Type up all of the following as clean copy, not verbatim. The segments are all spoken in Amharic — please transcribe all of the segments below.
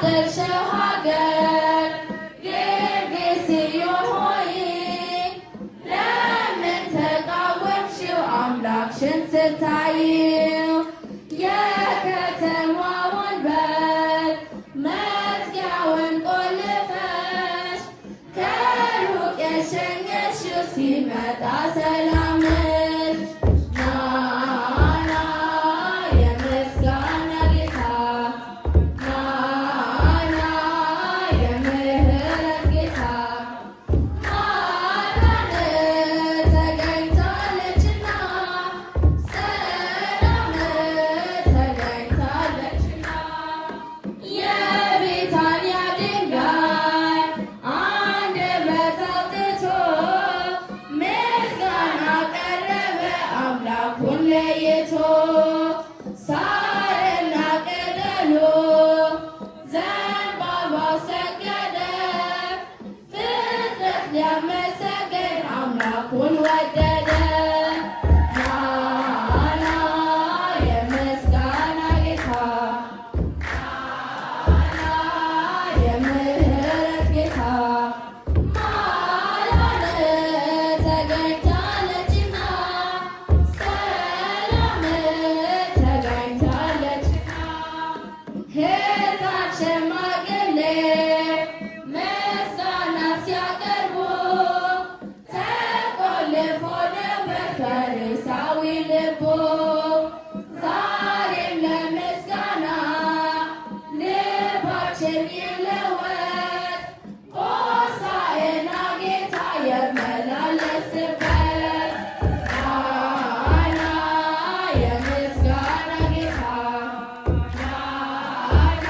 ያደርሽው ሀገር ጌርጌሴኖን ሆይ ለምን ተቃወምሽው አምላክሽን ስታይው? የከተማውን በር መዝጊያውን ቆልፈሽ ከሩቅ የሸኘሽው ሲመጣ ሰላምሽ ናና የምስጋና ጌታ ናና የምህረት ጌታ ማዳን ተገኝታለችና ሰላም ተገኝታለችና የቤታንያ ድንጋይ አንደበት አውጥቶ ምስጋና ቀረበ አምላኩን ለይቶ ሳርና ቅጠሉ ዘንባባው ሰገደ ፍጥረት ሊያመሰግን አምላኩን ወደደ። ናና የምስጋና ጌታ ናና የምህረት ጌታ ማዳን ተገኝታለችና ሰላም ተገኝታለችና ሕፃን ሽማግሌ ምስጋና ሲያቀርቡ ተቆልፎ ነበር ፈሪሳዊ ልቡ። ዛሬም ለምስጋና ልባችን ይለወጥ ሆሳዕና ጌታ ይመላለስበት። ናና የምስጋና ጌታ ናና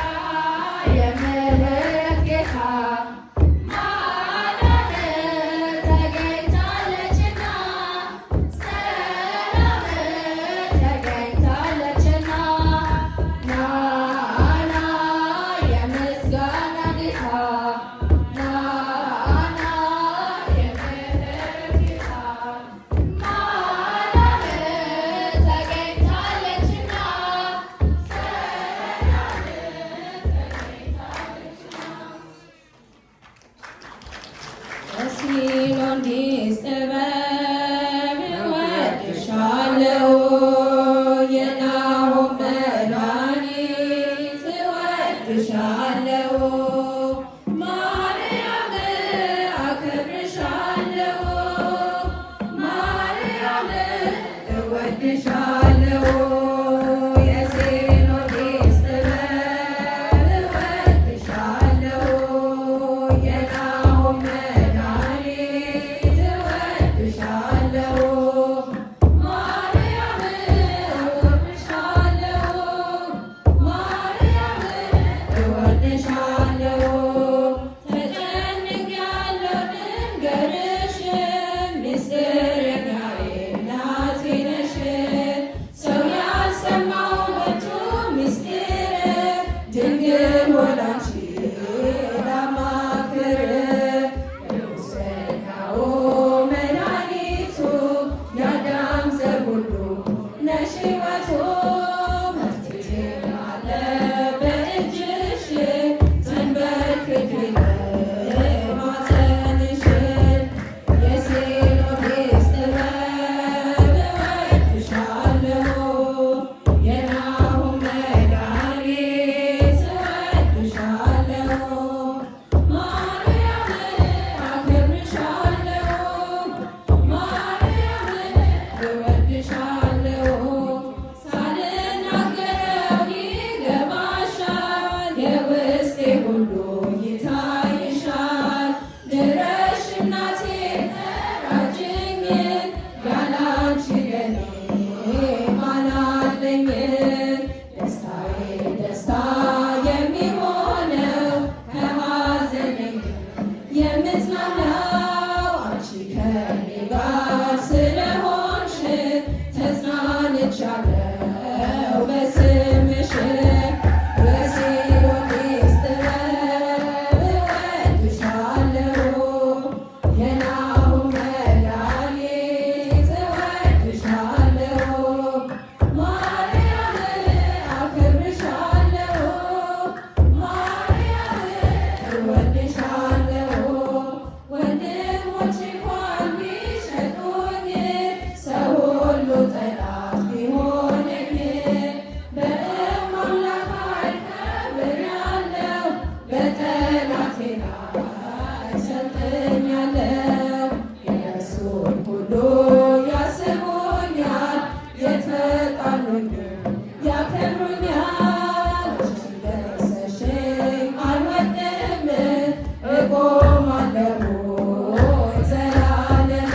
የምህረት ጌታ ማዳን ተገኝታለችና ሰላም ተገኝታለችና ናና የምስጋና ጌታ ናና የምህረት ጌታ ማዳን ተገኝታለችና ሰላም ተገኝታለችና በሲኖንዲስ ጥበብ እወድሻለሁ የናሆም መድኃኒት እወድሻለሁ ማርያም አከብርሻለሁ ማርያም እወድሻለሁ የሲኖንዲስ ጥበብ እወድሻለሁ የናሆም መድኃኒት እወድሻለሁ ማርያም እወድሻለሁ ማርያም እወድሻለሁ ተጨንቄያለሁ ልንገርሽ ምስጢረኛዬ እናቴ ነሽ ሰው ያልሰማው ብርቱ ምስጢር ድንግል ወላንቺ ላማክር የውሰናው መድኃኒቱ የአዳም ዘር ሁሉ ነሽ ሕይወቱ መፍትሔ አለ በእጅሽ ዘንበል ሰልጥኛለሁ የእርሱን ሁሉ ያስቡኛል የተጣሉኝ ያከብሩኛል ደረሰሽኝ አልወድቅም እቆማለሁ ዘላለም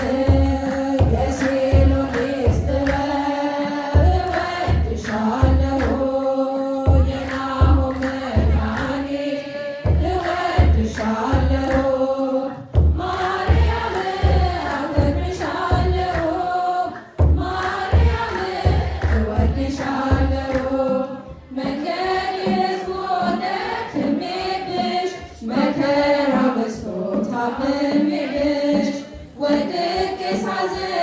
የሲሎኒስ ጥበብ እወድሻለሁ የናሆም መድኃኒት እወድሻለሁ ማርያም አከብርሻለሁ ማርያም እወድሻለሁ መንገድ ደክሜብሽ መከራ በዝቶ ታምሜብሽ ወድቄ ሳዝን